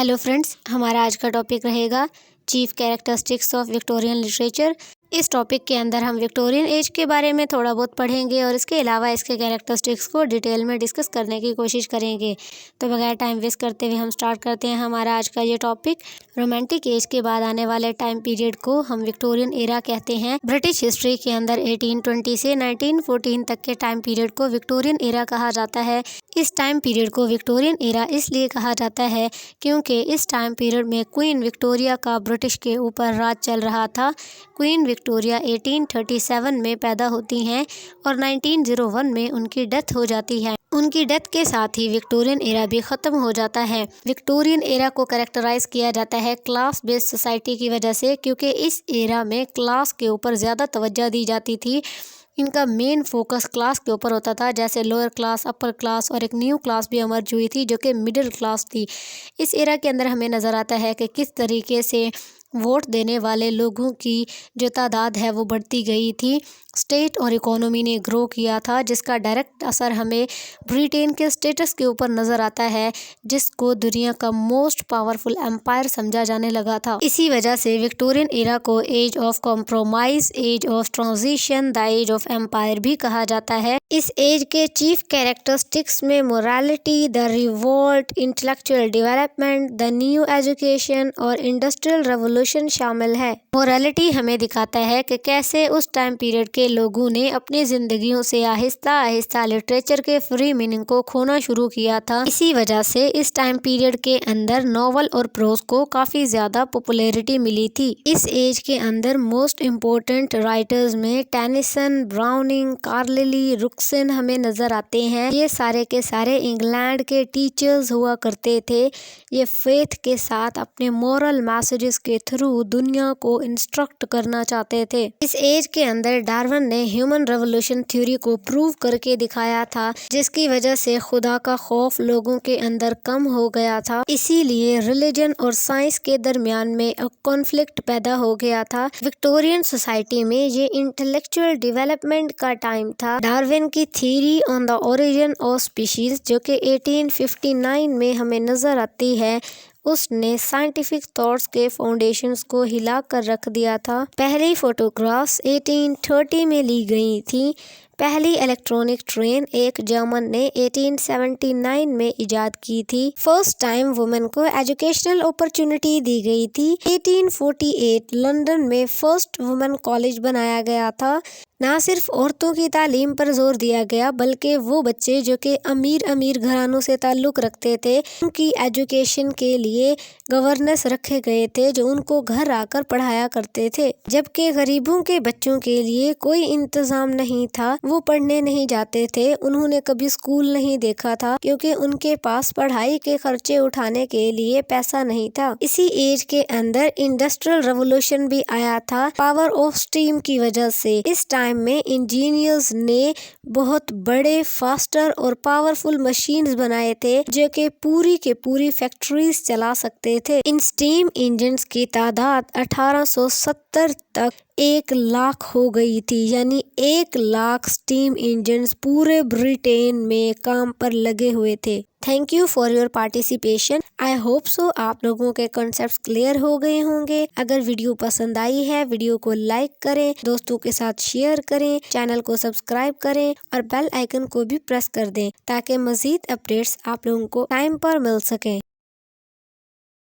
Hello friends, हमारा आज का टॉपिक रहेगा chief characteristics of Victorian literature. इस टॉपिक के अंदर हम विक्टोरियन एज के बारे में थोड़ा बहुत पढ़ेंगे और इसके अलावा इसके कैरेक्टरिस्टिक्स को डिटेल में डिस्कस करने की कोशिश करेंगे। तो बगैर टाइम वेस्ट करते हुए हम स्टार्ट करते हैं हमारा आज का ये टॉपिक। रोमांटिक एज के बाद आने वाले टाइम पीरियड को हम विक्टोरियन एरा कहते हैं। ब्रिटिश हिस्ट्री के अंदर 1820 से 1914 तक के टाइम पीरियड को विक्टोरियन एरा कहा जाता है। इस टाइम पीरियड को विक्टोरियन एरा इसलिए कहा जाता है क्योंकि इस टाइम पीरियड में क्वीन विक्टोरिया का ब्रिटिश के ऊपर राज चल रहा था। क्वीन विक्टोरिया 1837 में पैदा होती हैं और 1901 में उनकी डेथ हो जाती है। उनकी डेथ के साथ ही विक्टोरियन एरा भी ख़त्म हो जाता है। विक्टोरियन एरा को कैरेक्टराइज किया जाता है क्लास बेस्ड सोसाइटी की वजह से, क्योंकि इस एरा में क्लास के ऊपर ज़्यादा तवज्जो दी जाती थी। इनका मेन फोकस क्लास के ऊपर होता था, जैसे लोअर क्लास, अपर क्लास और एक न्यू क्लास भी इमर्ज हुई थी जो कि मिडिल क्लास थी। इस एरा के अंदर हमें नज़र आता है कि किस तरीके से वोट देने वाले लोगों की जो तादाद है वो बढ़ती गई थी। स्टेट और इकोनॉमी ने ग्रो किया था, जिसका डायरेक्ट असर हमें ब्रिटेन के स्टेटस के ऊपर नज़र आता है, जिसको दुनिया का मोस्ट पावरफुल एम्पायर समझा जाने लगा था। इसी वजह से विक्टोरियन एरा को age of compromise, age of transition, the age of empire भी कहा जाता है। इस एज के चीफ कैरेक्टरिस्टिक्स में morality, the revolt, intellectual development, the new education और इंडस्ट्रियल रेवोल्यूशन शामिल है। मोरालिटी हमें दिखाता है कि कैसे उस टाइम पीरियड के लोगों ने अपनी जिंदगियों से आहिस्ता आहिस्ता लिटरेचर के फ्री मीनिंग को खोना शुरू किया था। इसी वजह से इस टाइम पीरियड के अंदर नॉवल और प्रोज को काफ़ी ज़्यादा पॉपुलैरिटी मिली थी। इस एज के अंदर मोस्ट इम्पोर्टेंट राइटर्स में टेनिसन, ब्राउनिंग, कार्लिली, रुक्सन हमें नज़र आते हैं। ये सारे के सारे इंग्लैंड के टीचर्स हुआ करते थे। ये फेथ के साथ अपने मॉरल मैसेजेस के थ्रू दुनिया को इंस्ट्रक्ट करना चाहते थे। इस एज के अंदर डार्विन ने ह्यूमन रेवोल्यूशन थ्योरी को प्रूव करके दिखाया था, जिसकी वजह से खुदा का खौफ लोगों के अंदर कम हो गया था। इसीलिए रिलीजन और साइंस के दरमियान में एक कॉन्फ्लिक्ट पैदा हो गया था। विक्टोरियन सोसाइटी में ये इंटेलेक्चुअल डेवलपमेंट का टाइम था। डार्विन की theory on the origin of species, जो कि 1859 में हमें नजर आती है, उसने साइंटिफिक थॉट्स के फाउंडेशंस को हिला कर रख दिया था। पहली फोटोग्राफ्स 1830 में ली गई थी। पहली इलेक्ट्रॉनिक ट्रेन एक जर्मन ने 1879 में इजाद की थी। फर्स्ट टाइम वुमेन को एजुकेशनल अपॉर्चुनिटी दी गई थी। 1848 लंदन में फर्स्ट वुमेन कॉलेज बनाया गया था। ना सिर्फ औरतों की तालीम पर जोर दिया गया, बल्कि वो बच्चे जो कि अमीर घरानों से ताल्लुक़ रखते थे, उनकी एजुकेशन के लिए गवर्नेंस रखे गए थे जो उनको घर आकर पढ़ाया करते थे। जबकि गरीबों के बच्चों के लिए कोई इंतज़ाम नहीं था, वो पढ़ने नहीं जाते थे। उन्होंने कभी स्कूल नहीं देखा था क्योंकि उनके पास पढ़ाई के खर्चे उठाने के लिए पैसा नहीं था। इसी एज के अंदर इंडस्ट्रियल रेवोल्यूशन भी आया था पावर ऑफ स्टीम की वजह से। इस टाइम में इंजीनियर्स ने बहुत बड़े, फास्टर और पावरफुल मशीन्स बनाए थे जो कि पूरी के पूरी फैक्ट्रीज चला सकते थे। इन स्टीम इंजन्स की तादाद 1870 तक 1 लाख हो गई थी, यानी 1 लाख स्टीम इंजन्स पूरे ब्रिटेन में काम पर लगे हुए थे। Thank you for your participation. I hope so आप लोगों के कॉन्सेप्ट्स क्लियर हो गए होंगे। अगर वीडियो पसंद आई है, वीडियो को लाइक करें, दोस्तों के साथ शेयर करें, चैनल को सब्सक्राइब करें और बेल आइकन को भी प्रेस कर दें ताकि मज़ीद अपडेट्स आप लोगों को टाइम पर मिल सकें।